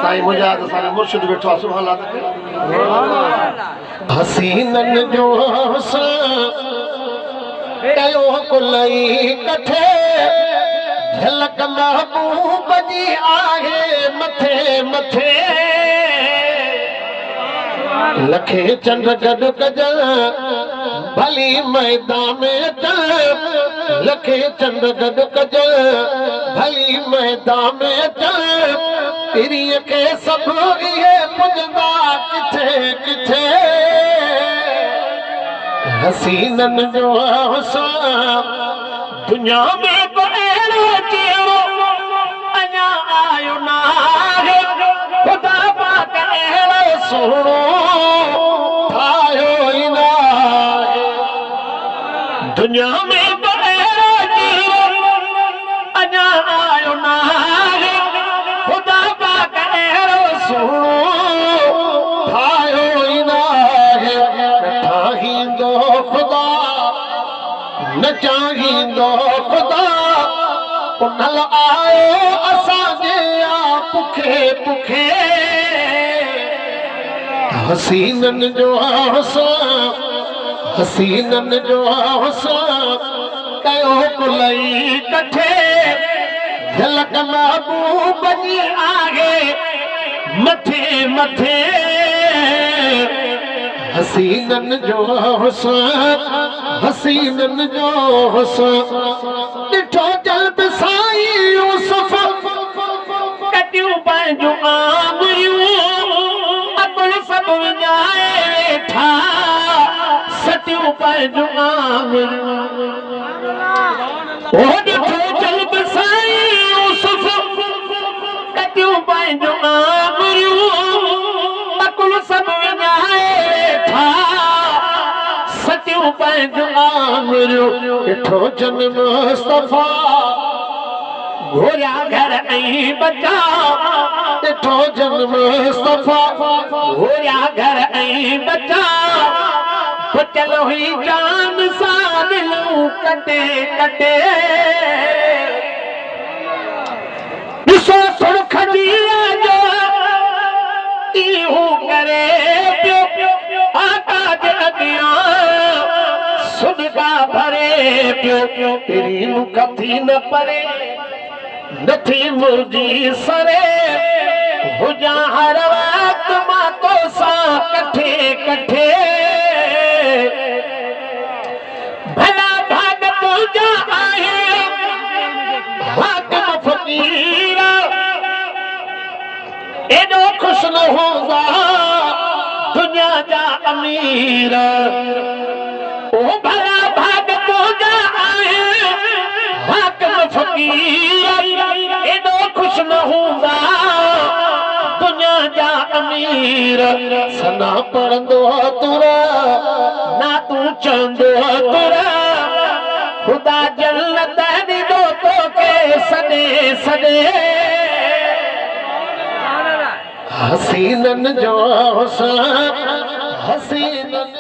साईं मुजाहिद सारे मुर्शिद बैठो सुभान अल्लाह हसीनन जो कयो कुलई कठे झलक महबूब जी आहे मथे मथे लखे चंड गड कजल भली मैदान में चल लखे चंड गड कजल भली मैदान में चल तेरी के सब ये पुजदा किथे किथे हसीनन जो हुस्न दुनिया में बहरो चेरो अञा आयो ना खुदा पाक अहिड़ो सुहिणो ठाहियो ई न दुनिया में बहरो चेरो अञा आयो ना खुदा पाक अहिड़ो सुहिणो ठाहियो ई न ठाहींदो खुदा न चाहींदो खुदा उनल आयो असांजे पुखे पुखे हसीनन जो हसीनन जो कयो कुलई कठे झलक महबूब जी आहे मथे मथे हसीनन जो हसीनन जो ॾिठो जल्द साईं यूसुफ कटियूं पंहिंजूं आङुरियूं अकुल सभु विञाए वेठा सटियूं पंहिंजूं आङुरियूं ॾिठो जल्द साईं यूसुफ कटियूं पंहिंजूं आङुरियूं अकुल सभु विञाए वेठा सटियूं पंहिंजूं आङुरियूं ॾिठो जन मुस्तफा घोरिया घर ऐं बचा ॾिठो जन मुस्तफा घोरिया घर ऐं बचा पुचल हुई जान सां दिलूं कटे कटे ॾिसो सुर्ख जीअ जो इहो करे पियो आका जे अॻियां सुॾका भरे पियो तेरी कथी न परे नथी मुर्गी सरे हुजां हर वक़्तु मां तोसां कठे कठे भला भाग तुंहिंजा आहे हाकिम फ़क़ीर एॾो ख़ुशि न हूंदा दुनिया जा अमीर ओ भला भाग तुंहिंजा आहे हाकिम फ़क़ीर एॾो ख़ुशि न हूंदा दुनिया जा अमीर सना पढ़ंदो तुर ना तूं चवंदो तुर ख़ुदा जन्नत ॾिनो तोखे सॾे सॾे हसीनन जो हसीनन